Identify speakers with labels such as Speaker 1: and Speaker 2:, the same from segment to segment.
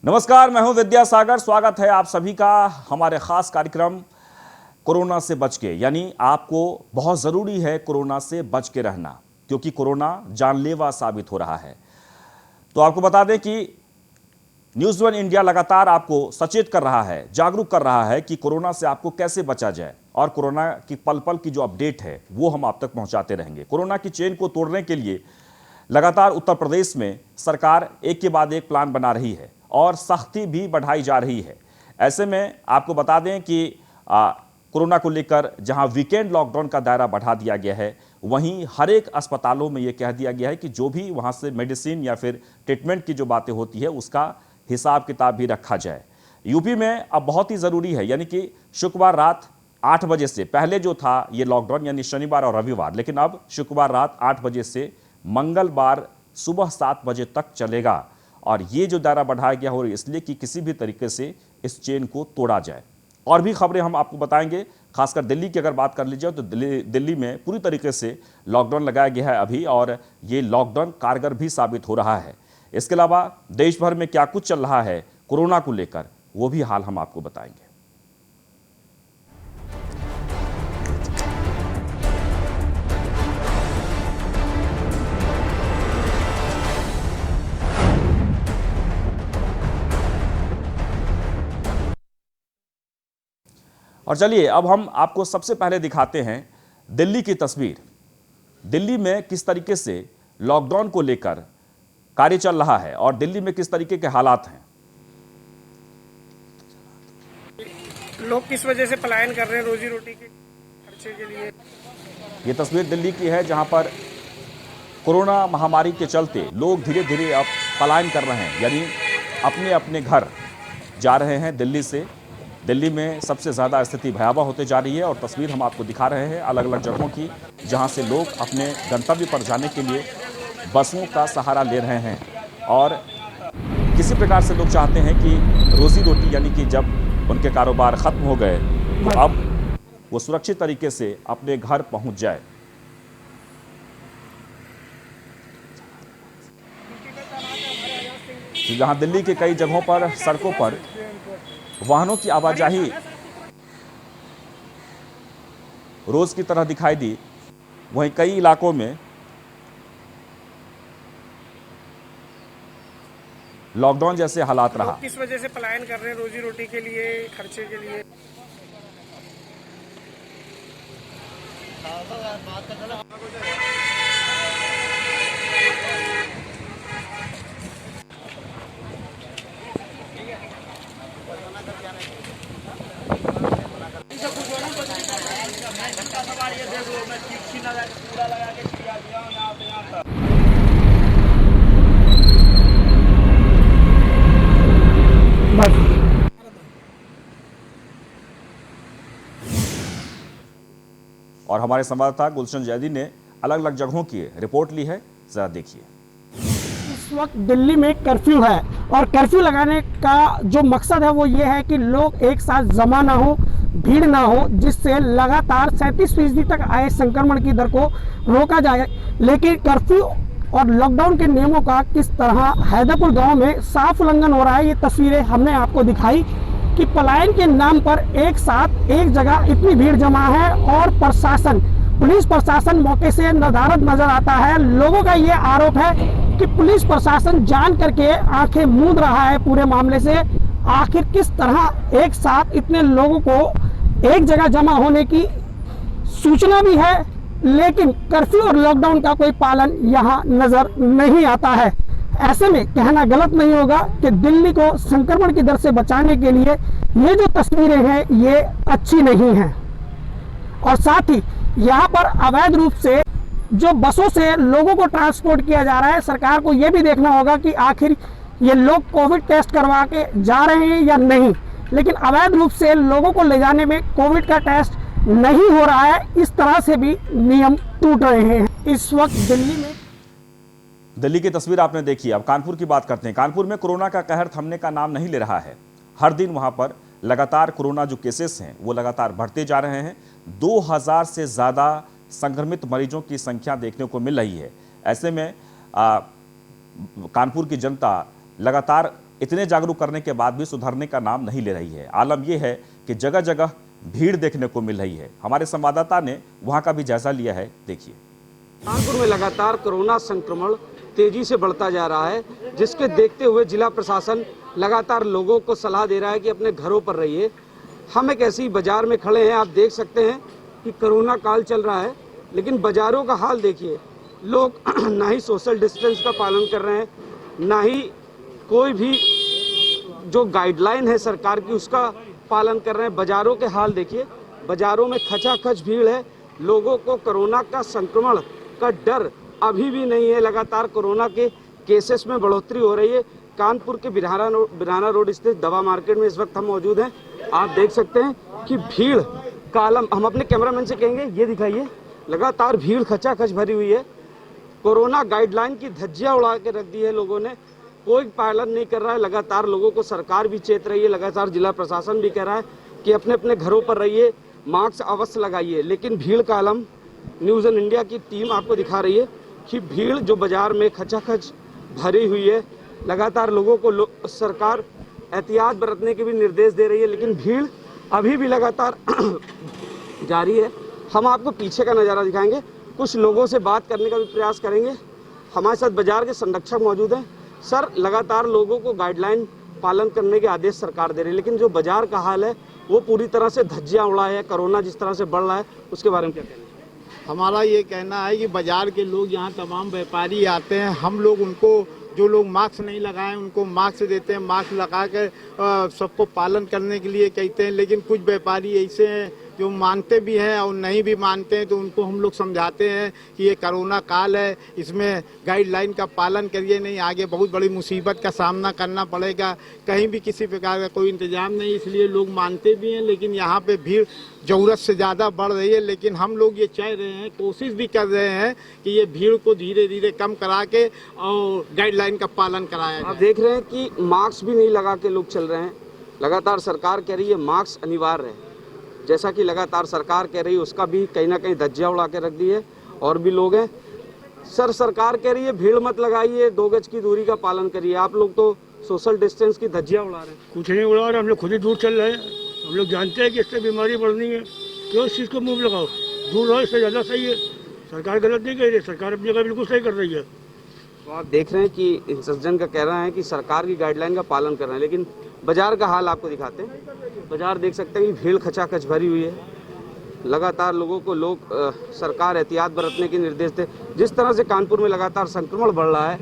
Speaker 1: नमस्कार, मैं हूं विद्यासागर। स्वागत है आप सभी का हमारे खास कार्यक्रम कोरोना से बच के। यानी आपको बहुत जरूरी है कोरोना से बच के रहना, क्योंकि कोरोना जानलेवा साबित हो रहा है। तो आपको बता दें कि न्यूज़ वन इंडिया लगातार आपको सचेत कर रहा है, जागरूक कर रहा है कि कोरोना से आपको कैसे बचा जाए, और कोरोना की पल पल की जो अपडेट है वो हम आप तक पहुंचाते रहेंगे। कोरोना की चेन को तोड़ने के लिए लगातार उत्तर प्रदेश में सरकार एक के बाद एक प्लान बना रही है और सख्ती भी बढ़ाई जा रही है। ऐसे में आपको बता दें कि कोरोना को लेकर जहां वीकेंड लॉकडाउन का दायरा बढ़ा दिया गया है, वहीं हर एक अस्पतालों में यह कह दिया गया है कि जो भी वहां से मेडिसिन या फिर ट्रीटमेंट की जो बातें होती है उसका हिसाब किताब भी रखा जाए। यूपी में अब बहुत ही ज़रूरी है, यानी कि शुक्रवार रात 8 बजे से पहले जो था ये लॉकडाउन, यानी शनिवार और रविवार, लेकिन अब शुक्रवार रात 8 बजे से मंगलवार सुबह 7 बजे तक चलेगा। और ये जो दायरा बढ़ाया गया हो इसलिए कि किसी भी तरीके से इस चेन को तोड़ा जाए। और भी खबरें हम आपको बताएंगे, खासकर दिल्ली की अगर बात कर लीजिए तो दिल्ली में पूरी तरीके से लॉकडाउन लगाया गया है अभी, और ये लॉकडाउन कारगर भी साबित हो रहा है। इसके अलावा देश भर में क्या कुछ चल रहा है कोरोना को लेकर, वो भी हाल हम आपको बताएंगे। और चलिए अब हम आपको सबसे पहले दिखाते हैं दिल्ली की तस्वीर। दिल्ली में किस तरीके से लॉकडाउन को लेकर कार्य चल रहा है और दिल्ली में किस तरीके के हालात हैं।
Speaker 2: लोग किस वजह से पलायन कर रहे हैं रोजी रोटी के खर्चे के लिए।
Speaker 1: ये तस्वीर दिल्ली की है जहां पर कोरोना महामारी के चलते लोग धीरे धीरे अब पलायन कर रहे हैं, यानी अपने अपने घर जा रहे हैं दिल्ली से। दिल्ली में सबसे ज़्यादा स्थिति भयावह होते जा रही है और तस्वीर हम आपको दिखा रहे हैं अलग अलग जगहों की, जहां से लोग अपने गंतव्य पर जाने के लिए बसों का सहारा ले रहे हैं। और किसी प्रकार से लोग चाहते हैं कि रोजी रोटी, यानी कि जब उनके कारोबार ख़त्म हो गए तो अब वो सुरक्षित तरीके से अपने घर पहुंच जाए। जहां दिल्ली के कई जगहों पर सड़कों पर वाहनों की आवाजाही रोज की तरह दिखाई दी, वहीं कई इलाकों में लॉकडाउन जैसे हालात रहा।
Speaker 2: किस वजह से पलायन कर रहे हैं रोजी रोटी के लिए, खर्चे के लिए।
Speaker 1: और हमारे संवाददाता गुलशन जैदी ने अलग अलग जगहों की रिपोर्ट ली है, जरा देखिए।
Speaker 3: इस वक्त दिल्ली में कर्फ्यू है और कर्फ्यू लगाने का जो मकसद है वो ये है कि लोग एक साथ जमा ना हो, भीड़ ना हो, जिससे लगातार 37% तक आए संक्रमण की दर को रोका जाए। लेकिन कर्फ्यू और लॉकडाउन के नियमों का किस तरह हैदरपुर गांव में साफ उल्लंघन हो रहा है, ये तस्वीरें हमने आपको दिखाई कि पलायन के नाम पर एक साथ एक जगह इतनी भीड़ जमा है और पुलिस प्रशासन मौके से नदारद नजर आता है। लोगों का ये आरोप है कि पुलिस प्रशासन जान करके आंखें मूंद रहा है पूरे मामले से। आखिर किस तरह एक साथ इतने लोगों को एक जगह जमा होने की सूचना भी है, लेकिन कर्फ्यू और लॉकडाउन का कोई पालन यहाँ नजर नहीं आता है। ऐसे में कहना गलत नहीं होगा कि दिल्ली को संक्रमण की दर से बचाने के लिए ये जो तस्वीरें हैं ये अच्छी नहीं हैं। और साथ ही यहाँ पर अवैध रूप से जो बसों से लोगों को ट्रांसपोर्ट किया जा रहा है, सरकार को ये भी देखना होगा कि आखिर ये लोग कोविड टेस्ट करवा के जा रहे हैं या नहीं। लेकिन अवैध रूप से लोगों को ले जाने में कोविड का टेस्ट नहीं हो रहा है, इस तरह से भी नियम टूट रहे हैं। इस वक्त
Speaker 1: दिल्ली की तस्वीर आपने देखी। अब कानपुर की बात करते हैं। कानपुर में कोरोना का कहर थमने का नाम नहीं ले रहा है। हर दिन वहां पर लगातार कोरोना जो केसेस हैं वो लगातार बढ़ते जा रहे हैं। 2000 से ज़्यादा संक्रमित मरीजों की संख्या देखने को मिल रही है। ऐसे में कानपुर की जनता लगातार इतने जागरूक करने के बाद भी सुधरने का नाम नहीं ले रही है। आलम यह है कि जगह जगह भीड़ देखने को मिल रही है। हमारे संवाददाता ने वहां का भी जायजा लिया है, देखिए।
Speaker 4: कानपुर में लगातार कोरोना संक्रमण तेजी से बढ़ता जा रहा है, जिसके देखते हुए जिला प्रशासन लगातार लोगों को सलाह दे रहा है कि अपने घरों पर रहिए। हम एक ऐसी बाजार में खड़े हैं, आप देख सकते हैं कि कोरोना काल चल रहा है, लेकिन बाजारों का हाल देखिए। लोग ना ही सोशल डिस्टेंस का पालन कर रहे हैं, ना ही कोई भी जो गाइडलाइन है सरकार की उसका पालन कर रहे हैं। बाजारों के हाल देखिए, बाजारों में खचाखच भीड़ है। लोगों को कोरोना का संक्रमण का डर अभी भी नहीं है। लगातार कोरोना के केसेस में बढ़ोतरी हो रही है। कानपुर के बिराना रोड स्थित दवा मार्केट में इस वक्त हम मौजूद हैं। आप देख सकते हैं कि भीड़ का आलम, हम अपने कैमरामैन से कहेंगे ये दिखाइए, लगातार भीड़ खचाखच भरी हुई है। कोरोना गाइडलाइन की धज्जियां उड़ा के रख दी है लोगों ने, कोई पालन नहीं कर रहा है। लगातार लोगों को सरकार भी चेत रही है, लगातार जिला प्रशासन भी कह रहा है कि अपने अपने घरों पर रहिए, मास्क अवश्य लगाइए। लेकिन भीड़ का आलम न्यूज़ एंड इंडिया की टीम आपको दिखा रही है कि भीड़ जो बाजार में खचाखच भरी हुई है। लगातार लोगों को सरकार एहतियात बरतने के भी निर्देश दे रही है, लेकिन भीड़ अभी भी लगातार जारी है। हम आपको पीछे का नज़ारा दिखाएंगे, कुछ लोगों से बात करने का भी प्रयास करेंगे। हमारे साथ बाजार के संरक्षक मौजूद हैं। सर, लगातार लोगों को गाइडलाइन पालन करने के आदेश सरकार दे रही है, लेकिन जो बाजार का हाल है वो पूरी तरह से धज्जियां उड़ा है। कोरोना जिस तरह से बढ़ रहा है उसके बारे में क्या कहना है?
Speaker 5: हमारा ये कहना है कि बाजार के लोग यहाँ तमाम व्यापारी आते हैं, हम लोग उनको, जो लोग मास्क नहीं लगाए उनको मास्क देते हैं, मास्क लगा कर सबको पालन करने के लिए कहते हैं। लेकिन कुछ व्यापारी ऐसे हैं जो मानते भी हैं और नहीं भी मानते हैं, तो उनको हम लोग समझाते हैं कि ये कोरोना काल है, इसमें गाइडलाइन का पालन करिए, नहीं आगे बहुत बड़ी मुसीबत का सामना करना पड़ेगा। कहीं भी किसी प्रकार का कोई इंतजाम नहीं, इसलिए लोग मानते भी हैं। लेकिन यहाँ पे भीड़ ज़रूरत से ज़्यादा बढ़ रही है, लेकिन हम लोग ये चाह रहे हैं, कोशिश भी कर रहे हैं कि ये भीड़ को धीरे धीरे कम करा के और गाइडलाइन का पालन कराया जाए।
Speaker 4: आप देख रहे हैं कि मास्क भी नहीं लगा के लोग चल रहे हैं। लगातार सरकार कह रही है मास्क अनिवार्य है, जैसा कि लगातार सरकार कह रही है उसका भी कहीं ना कहीं धज्जियां उड़ा के रख दी है। और भी लोग हैं। सर, सरकार कह रही है भीड़ मत लगाइए, 2 गज की दूरी का पालन करिए, आप लोग तो सोशल डिस्टेंस की धज्जियां उड़ा रहे हैं।
Speaker 2: कुछ नहीं उड़ा रहे, हम लोग खुद ही दूर चल रहे हैं। हम लोग जानते हैं कि इससे बीमारी बढ़नी है, क्यों इस चीज़ को मुंह लगाओ, दूर रहो, इससे ज़्यादा सही है। सरकार गलत नहीं कह रही, सरकार अपनी जगह बिल्कुल सही कर रही है।
Speaker 4: तो आप देख रहे हैं कि इन सज्जन का कहना है कि सरकार की गाइडलाइन का पालन कर रहे हैं, लेकिन बाजार का हाल आपको दिखाते हैं। बाजार देख सकते हैं कि भीड़ खचाखच भरी हुई है। लगातार लोगों को सरकार एहतियात बरतने के निर्देश दे। जिस तरह से कानपुर में लगातार संक्रमण बढ़ रहा है,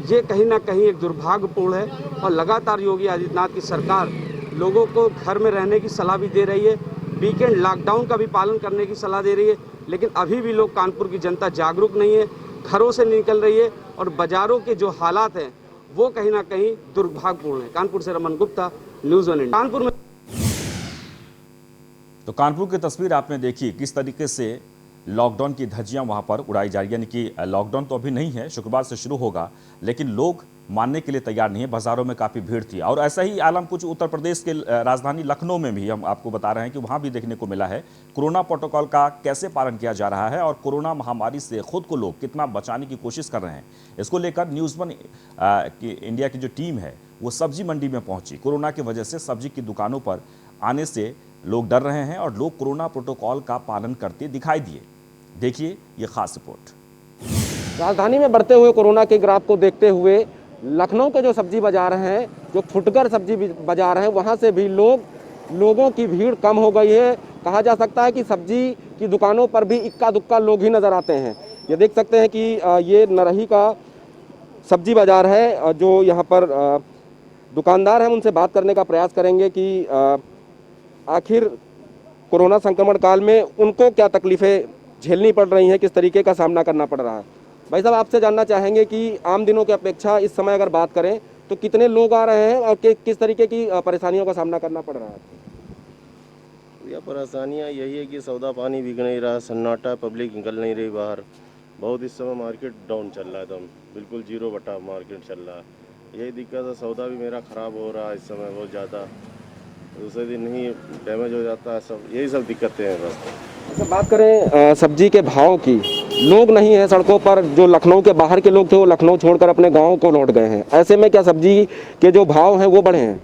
Speaker 4: ये कहीं ना कहीं एक दुर्भाग्यपूर्ण है। और लगातार योगी आदित्यनाथ की सरकार लोगों को घर में रहने की सलाह भी दे रही है, वीकेंड लॉकडाउन का भी पालन करने की सलाह दे रही है। लेकिन अभी भी लोग, कानपुर की जनता जागरूक नहीं है, घरों से निकल रही है और बाजारों के जो हालात हैं वो कहीं ना कहीं दुर्भाग्यपूर्ण है। कानपुर से रमन गुप्ता, न्यूज़ 1 इंडिया। कानपुर में
Speaker 1: तो कानपुर की तस्वीर आपने देखी, किस तरीके से लॉकडाउन की धज्जियां वहां पर उड़ाई जा रही है। यानी कि लॉकडाउन तो अभी नहीं है, शुक्रवार से शुरू होगा, लेकिन लोग मानने के लिए तैयार नहीं है। बाजारों में काफ़ी भीड़ थी। और ऐसा ही आलम कुछ उत्तर प्रदेश के राजधानी लखनऊ में भी हम आपको बता रहे हैं कि वहाँ भी देखने को मिला है कोरोना प्रोटोकॉल का कैसे पालन किया जा रहा है और कोरोना महामारी से खुद को लोग कितना बचाने की कोशिश कर रहे हैं। इसको लेकर न्यूज़ 1 इंडिया की जो टीम है वो सब्जी मंडी में पहुंची। कोरोना की वजह से सब्जी की दुकानों पर आने से लोग डर रहे हैं और लोग कोरोना प्रोटोकॉल का पालन करते दिखाई दिए। देखिए ये खास रिपोर्ट।
Speaker 6: राजधानी में बढ़ते हुए कोरोना के ग्राफ को देखते हुए लखनऊ के जो सब्जी बाजार हैं, जो फुटकर सब्जी बाजार हैं, वहां से भी लोगों की भीड़ कम हो गई है। कहा जा सकता है कि सब्जी की दुकानों पर भी इक्का दुक्का लोग ही नज़र आते हैं। ये देख सकते हैं कि ये नरही का सब्जी बाजार है। जो यहाँ पर दुकानदार हैं उनसे बात करने का प्रयास करेंगे कि आखिर कोरोना संक्रमण काल में उनको क्या तकलीफ़ें झेलनी पड़ रही हैं, किस तरीके का सामना करना पड़ रहा है। भाई साहब, आपसे जानना चाहेंगे कि आम दिनों की अपेक्षा इस समय अगर बात करें तो कितने लोग आ रहे हैं और किस तरीके की परेशानियों का सामना करना पड़ रहा है?
Speaker 7: यह परेशानियाँ यही है कि सौदा पानी बिक नहीं रहा, सन्नाटा, पब्लिक निकल नहीं रही बाहर। बहुत इस समय मार्केट डाउन चल रहा है, एकदम बिल्कुल 0 मार्केट चल रहा है। यही दिक्कत है, सौदा भी मेरा ख़राब हो रहा है इस समय बहुत ज़्यादा। दूसरे दिन ही डैमेज हो जाता है सब, यही सब दिक्कतें हैं बस।
Speaker 6: अच्छा, बात करें सब्जी के भाव की, लोग नहीं है सड़कों पर। जो लखनऊ के बाहर के लोग थे वो लखनऊ छोड़कर अपने गाँव को लौट गए हैं। ऐसे में क्या सब्जी के जो भाव हैं वो बढ़े हैं?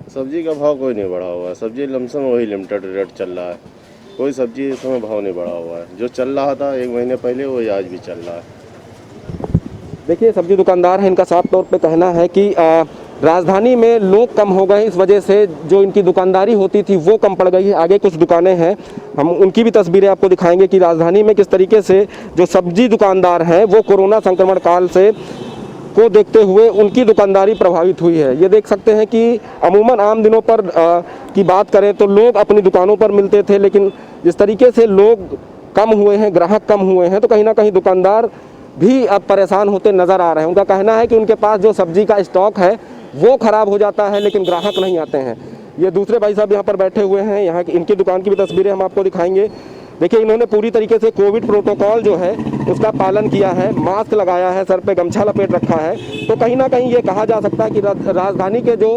Speaker 7: सब्जी का भाव कोई नहीं बढ़ा हुआ है, सब्जी लमसम वही लिमिटेड रेट चल रहा है, कोई सब्जी इस समय भाव नहीं बढ़ा हुआ है। जो चल रहा था 1 महीने पहले वही आज भी चल रहा है।
Speaker 6: देखिए, सब्जी दुकानदार हैं, इनका साफ तौर पे कहना है कि राजधानी में लोग कम हो गए, इस वजह से जो इनकी दुकानदारी होती थी वो कम पड़ गई है। आगे कुछ दुकानें हैं, हम उनकी भी तस्वीरें आपको दिखाएंगे कि राजधानी में किस तरीके से जो सब्जी दुकानदार हैं वो कोरोना संक्रमण काल से को देखते हुए उनकी दुकानदारी प्रभावित हुई है। ये देख सकते हैं कि अमूमन आम दिनों पर की बात करें तो लोग अपनी दुकानों पर मिलते थे, लेकिन जिस तरीके से लोग कम हुए हैं, ग्राहक कम हुए हैं, तो कहीं ना कहीं दुकानदार भी अब परेशान होते नज़र आ रहे हैं। उनका कहना है कि उनके पास जो सब्जी का स्टॉक है वो ख़राब हो जाता है, लेकिन ग्राहक नहीं आते हैं। ये दूसरे भाई साहब यहाँ पर बैठे हुए हैं, यहाँ की इनकी दुकान की भी तस्वीरें हम आपको दिखाएंगे। देखिए, इन्होंने पूरी तरीके से कोविड प्रोटोकॉल जो है उसका पालन किया है, मास्क लगाया है, सर पे गमछा लपेट रखा है। तो कहीं ना कहीं ये कहा जा सकता है कि राजधानी के जो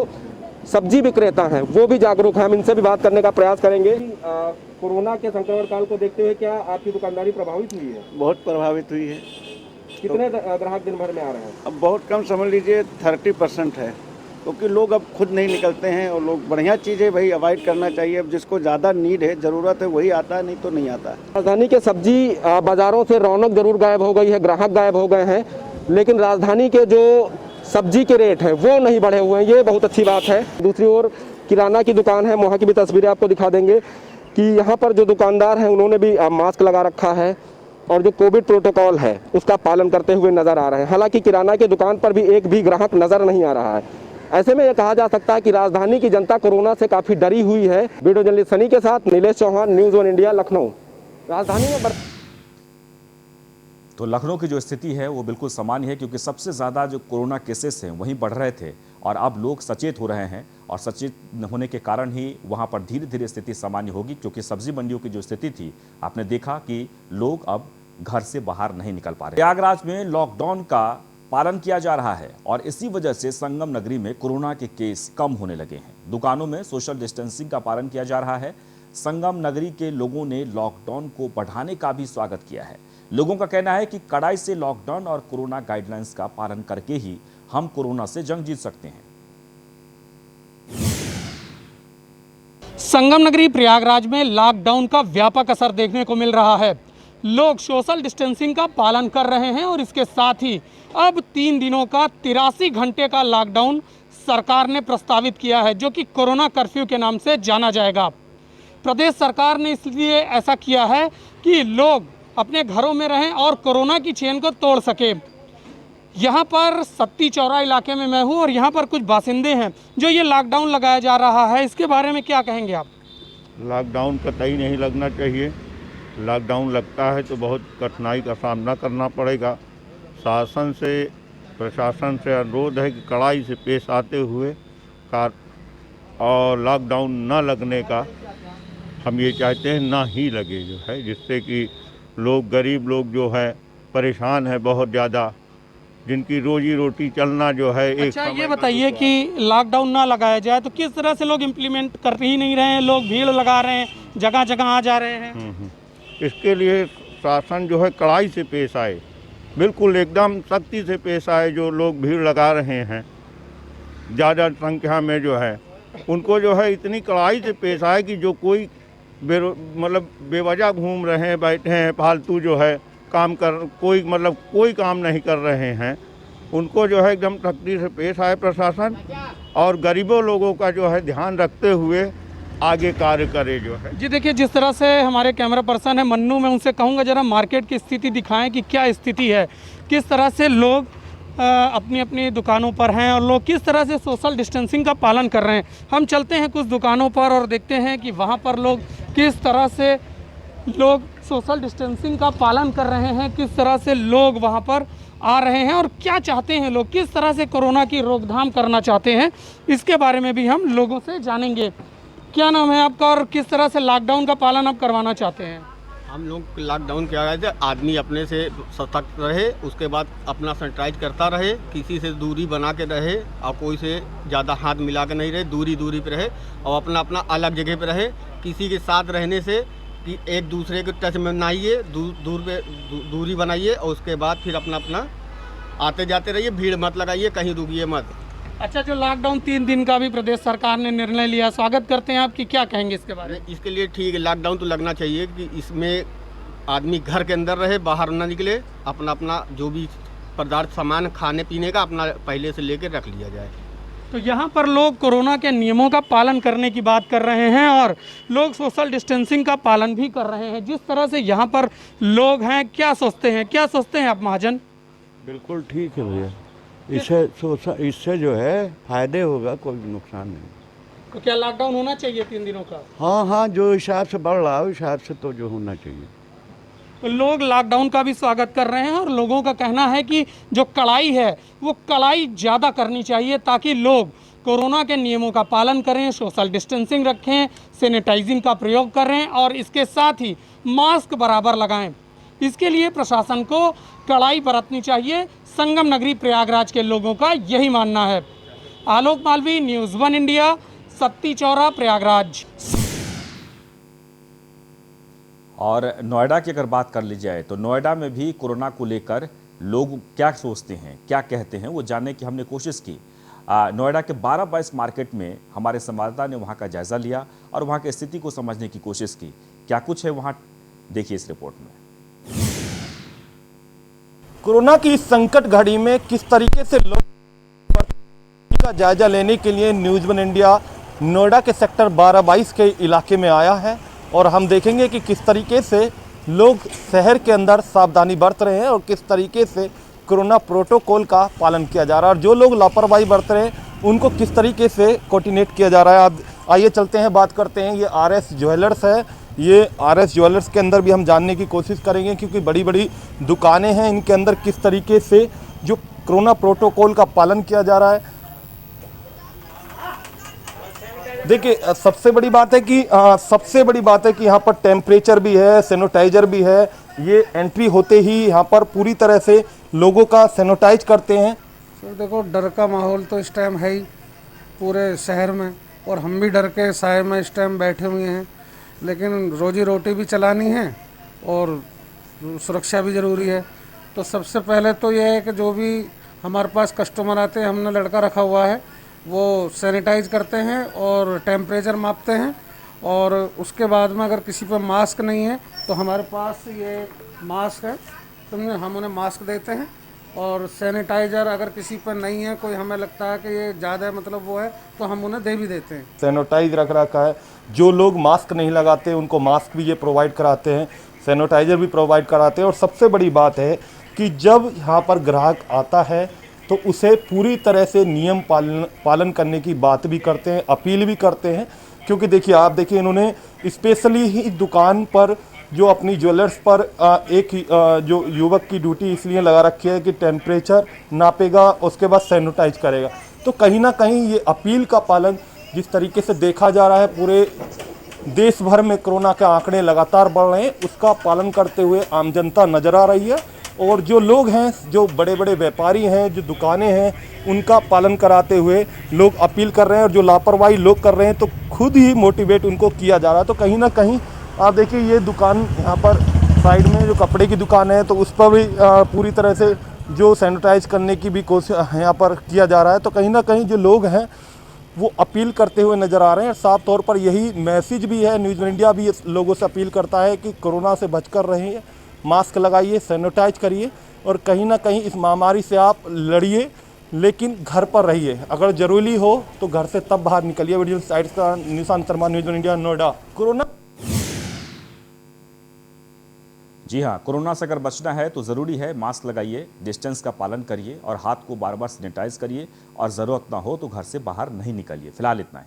Speaker 6: सब्जी विक्रेता हैं वो भी जागरूक हैं। हम इनसे भी बात करने का प्रयास करेंगे। कोरोना के संक्रमण काल को देखते हुए क्या आपकी दुकानदारी प्रभावित हुई है?
Speaker 5: बहुत प्रभावित हुई है।
Speaker 6: कितने ग्राहक दिन भर में आ रहे हैं?
Speaker 5: अब बहुत कम, समझ लीजिए 30% है, क्योंकि लोग अब खुद नहीं निकलते हैं। और लोग, बढ़िया चीज़ है भाई, अवॉइड करना चाहिए। अब जिसको ज़्यादा नीड है, ज़रूरत है, वही आता है, नहीं तो नहीं आता है।
Speaker 6: राजधानी के सब्जी बाज़ारों से रौनक जरूर गायब हो गई है, ग्राहक गायब हो गए हैं, लेकिन राजधानी के जो सब्जी के रेट हैं वो नहीं बढ़े हुए हैं। ये बहुत अच्छी बात है। दूसरी ओर किराना की दुकान है, वहाँ की भी तस्वीरें आपको दिखा देंगे कि यहाँ पर जो दुकानदार हैं उन्होंने भी मास्क लगा रखा है और जो कोविड प्रोटोकॉल है उसका पालन करते हुए नज़र आ रहे हैं। हालांकि किराना की दुकान पर भी एक भी ग्राहक नज़र नहीं आ रहा है। ऐसे में यह कहा जा सकता है कि राजधानी की जनता कोरोना से काफ़ी डरी हुई है। वीडियो जर्नलिस्ट सनी के साथ नीलेश चौहान, न्यूज़ 1 इंडिया, लखनऊ। राजधानी में
Speaker 1: तो लखनऊ की जो स्थिति है वो बिल्कुल सामान्य है, क्योंकि सबसे ज़्यादा जो कोरोना केसेस हैं वहीं बढ़ रहे थे और अब लोग सचेत हो रहे हैं, और सचेत होने के कारण ही वहाँ पर धीरे धीरे स्थिति सामान्य होगी। क्योंकि सब्जी मंडियों की जो स्थिति थी, आपने देखा कि लोग अब घर से बाहर नहीं निकल पा रहे। प्रयागराज में लॉकडाउन का पालन किया जा रहा है और इसी वजह से संगम नगरी में कोरोना के केस कम होने लगे हैं। दुकानों में सोशल डिस्टेंसिंग का पालन किया जा रहा है। संगम नगरी के लोगों ने लॉकडाउन को बढ़ाने का भी स्वागत किया है। लोगों का कहना है कि कड़ाई से लॉकडाउन और कोरोना गाइडलाइंस का पालन करके ही हम कोरोना से जंग जीत सकते हैं।
Speaker 3: संगम नगरी प्रयागराज में लॉकडाउन का व्यापक असर देखने को मिल रहा है। लोग सोशल डिस्टेंसिंग का पालन कर रहे हैं और इसके साथ ही अब 3 दिनों का 83 घंटे का लॉकडाउन सरकार ने प्रस्तावित किया है, जो कि कोरोना कर्फ्यू के नाम से जाना जाएगा। प्रदेश सरकार ने इसलिए ऐसा किया है कि लोग अपने घरों में रहें और कोरोना की चेन को तोड़ सके। यहाँ पर सत्ती चौरा इलाके में मैं हूँ और यहाँ पर कुछ बासिंदे हैं जो ये लॉकडाउन लगाया जा रहा है, इसके बारे में क्या कहेंगे आप?
Speaker 8: लॉकडाउन कतई नहीं लगना चाहिए। लॉकडाउन लगता है तो बहुत कठिनाई का सामना करना पड़ेगा। शासन से, प्रशासन से अनुरोध है कि कड़ाई से पेश आते हुए और लॉकडाउन न लगने का हम ये चाहते हैं, ना ही लगे जो है, जिससे कि लोग, गरीब लोग जो है परेशान है बहुत ज़्यादा, जिनकी रोजी रोटी चलना जो है एक।
Speaker 3: अच्छा, ये बताइए कि लॉकडाउन ना लगाया जाए तो किस तरह से लोग इम्प्लीमेंट कर ही नहीं रहे हैं, लोग भीड़ लगा रहे हैं, जगह जगह आ जा रहे हैं।
Speaker 8: इसके लिए शासन जो है कड़ाई से पेश आए, बिल्कुल एकदम सख्ती से पेश आए। जो लोग भीड़ लगा रहे हैं ज़्यादा संख्या में जो है, उनको जो है इतनी कड़ाई से पेश आए कि जो कोई मतलब बेवजह घूम रहे हैं, बैठे हैं, फालतू जो है काम कर, कोई काम नहीं कर रहे हैं, उनको जो है एकदम सख्ती से पेश आए प्रशासन, और गरीबों लोगों का जो है ध्यान रखते हुए आगे कार्य करे जो है।
Speaker 3: जी देखिए, जिस तरह से हमारे कैमरा पर्सन है मन्नू, मैं उनसे कहूँगा जरा मार्केट की स्थिति दिखाएं कि क्या स्थिति है, किस तरह से लोग अपनी अपनी दुकानों पर हैं और लोग किस तरह से सोशल डिस्टेंसिंग का पालन कर रहे हैं। हम चलते हैं कुछ दुकानों पर और देखते हैं कि वहाँ पर लोग किस तरह से लोग सोशल डिस्टेंसिंग का पालन कर रहे हैं, किस तरह से लोग वहाँ पर आ रहे हैं और क्या चाहते हैं लोग, किस तरह से कोरोना की रोकथाम करना चाहते हैं, इसके बारे में भी हम लोगों से जानेंगे। क्या नाम है आपका और किस तरह से लॉकडाउन का पालन आप करवाना चाहते हैं?
Speaker 9: हम लोग लॉकडाउन किया गया था, आदमी अपने से सतर्क रहे, उसके बाद अपना सैनिटाइज करता रहे, किसी से दूरी बना के रहे और कोई से ज़्यादा हाथ मिला के नहीं रहे, दूरी पे रहे और अपना अपना अलग जगह पे रहे। किसी के साथ रहने से कि एक दूसरे के टच में ना आइए, दूरी बनाइए और उसके बाद फिर अपना अपना आते जाते रहिए, भीड़ मत लगाइए, कहीं रुकिए मत।
Speaker 3: अच्छा, जो लॉकडाउन 3 दिन का भी प्रदेश सरकार ने निर्णय लिया, स्वागत करते हैं आपकी, क्या कहेंगे इसके बारे में?
Speaker 9: इसके लिए ठीक है, लॉकडाउन तो लगना चाहिए कि इसमें आदमी घर के अंदर रहे, बाहर ना निकले, अपना अपना जो भी पदार्थ सामान खाने पीने का अपना पहले से लेकर रख लिया जाए।
Speaker 3: तो यहाँ पर लोग कोरोना के नियमों का पालन करने की बात कर रहे हैं और लोग सोशल डिस्टेंसिंग का पालन भी कर रहे हैं। जिस तरह से यहाँ पर लोग हैं, क्या सोचते हैं आप महाजन?
Speaker 8: बिल्कुल ठीक है भैया, इससे जो है फायदे होगा, कोई नुकसान नहीं।
Speaker 3: तो क्या लॉकडाउन होना चाहिए 3 दिनों का?
Speaker 8: हाँ, जो हिसाब से बढ़ रहा है उस हिसाब से तो जो होना चाहिए।
Speaker 3: तो लोग लॉकडाउन का भी स्वागत कर रहे हैं और लोगों का कहना है कि जो कड़ाई है वो कड़ाई ज़्यादा करनी चाहिए ताकि लोग कोरोना के नियमों का पालन करें, सोशल डिस्टेंसिंग रखें, सैनिटाइजिंग का प्रयोग करें और इसके साथ ही मास्क बराबर लगाएं। इसके लिए प्रशासन को कड़ाई बरतनी चाहिए। संगम नगरी प्रयागराज के लोगों का यही मानना है। आलोक मालवी, न्यूज़ 1 इंडिया, सत्ती चौरा, प्रयागराज।
Speaker 1: और नोएडा की अगर बात कर ली जाए तो नोएडा में भी कोरोना को लेकर लोग क्या सोचते हैं, क्या कहते हैं, वो जानने की हमने कोशिश की। नोएडा के 12/22 मार्केट में हमारे संवाददाता ने वहाँ का जायजा लिया और वहाँ की स्थिति को समझने की कोशिश की। क्या कुछ है वहाँ, देखिए इस रिपोर्ट में।
Speaker 10: कोरोना की इस संकट घड़ी में किस तरीके से लोग का जायजा लेने के लिए न्यूज़ 1 इंडिया नोएडा के सेक्टर 12/22 के इलाके में आया है और हम देखेंगे कि किस तरीके से लोग शहर के अंदर सावधानी बरत रहे हैं और किस तरीके से कोरोना प्रोटोकॉल का पालन किया जा रहा है और जो लोग लापरवाही बरत रहे हैं उनको किस तरीके से कोऑर्डिनेट किया जा रहा है। अब आइए चलते हैं, बात करते हैं। ये RS ज्वेलर्स है, ये RS ज्वेलर्स के अंदर भी हम जानने की कोशिश करेंगे क्योंकि बड़ी बड़ी दुकानें हैं, इनके अंदर किस तरीके से जो कोरोना प्रोटोकॉल का पालन किया जा रहा है। देखिए, सबसे बड़ी बात है कि यहाँ पर टेम्परेचर भी है, सैनिटाइजर भी है। ये एंट्री होते ही यहाँ पर पूरी तरह से लोगों का सैनिटाइज करते हैं।
Speaker 11: सर देखो, डर का माहौल तो इस टाइम है ही पूरे शहर में और हम भी डर के साए में इस टाइम बैठे हुए हैं, लेकिन रोजी रोटी भी चलानी है और सुरक्षा भी ज़रूरी है। तो सबसे पहले तो ये है कि जो भी हमारे पास कस्टमर आते हैं, हमने लड़का रखा हुआ है, वो सैनिटाइज करते हैं और टेम्परेचर मापते हैं और उसके बाद में अगर किसी पर मास्क नहीं है तो हमारे पास ये मास्क है, तो हम उन्हें मास्क देते हैं और सैनिटाइजर अगर किसी पर नहीं है, कोई हमें लगता है कि ये ज़्यादा मतलब वो है, तो हम उन्हें दे भी देते हैं।
Speaker 10: सैनिटाइज रख रखा है, जो लोग मास्क नहीं लगाते उनको मास्क भी ये प्रोवाइड कराते हैं, सैनिटाइजर भी प्रोवाइड कराते हैं। और सबसे बड़ी बात है कि जब यहाँ पर ग्राहक आता है तो उसे पूरी तरह से नियम पालन करने की बात भी करते हैं, अपील भी करते हैं। क्योंकि देखिए, आप देखिए, इन्होंने स्पेशली ही दुकान पर जो अपनी ज्वेलर्स पर एक जो युवक की ड्यूटी इसलिए लगा रखी है कि टेम्परेचर नापेगा, उसके बाद सैनिटाइज करेगा। तो कहीं ना कहीं ये अपील का पालन जिस तरीके से देखा जा रहा है, पूरे देश भर में कोरोना के आंकड़े लगातार बढ़ रहे हैं, उसका पालन करते हुए आम जनता नज़र आ रही है। और जो लोग हैं, जो बड़े बड़े व्यापारी हैं, जो दुकानें हैं, उनका पालन कराते हुए लोग अपील कर रहे हैं और जो लापरवाही लोग कर रहे हैं तो खुद ही मोटिवेट उनको किया जा रहा है। तो कहीं ना कहीं आप देखिए, ये दुकान यहाँ पर साइड में जो कपड़े की दुकान है, तो उस पर भी पूरी तरह से जो सैनिटाइज करने की भी कोशिश यहाँ पर किया जा रहा है। तो कहीं ना कहीं जो लोग हैं वो अपील करते हुए नज़र आ रहे हैं। साफ तौर पर यही मैसेज भी है, न्यूज़ 1 इंडिया भी लोगों से अपील करता है कि कोरोना से बचकर रहिए, मास्क लगाइए, सैनिटाइज करिए और कहीं ना कहीं इस महामारी से आप लड़िए, लेकिन घर पर रहिए। अगर ज़रूरी हो तो घर से तब बाहर निकलिए। वीडियो साइड का Nishant Sharma, news 1 India, Noida. Corona
Speaker 1: जी हाँ, कोरोना से अगर बचना है तो ज़रूरी है मास्क लगाइए, डिस्टेंस का पालन करिए और हाथ को बार बार सैनिटाइज करिए और ज़रूरत ना हो तो घर से बाहर नहीं निकलिए। फिलहाल इतना ही।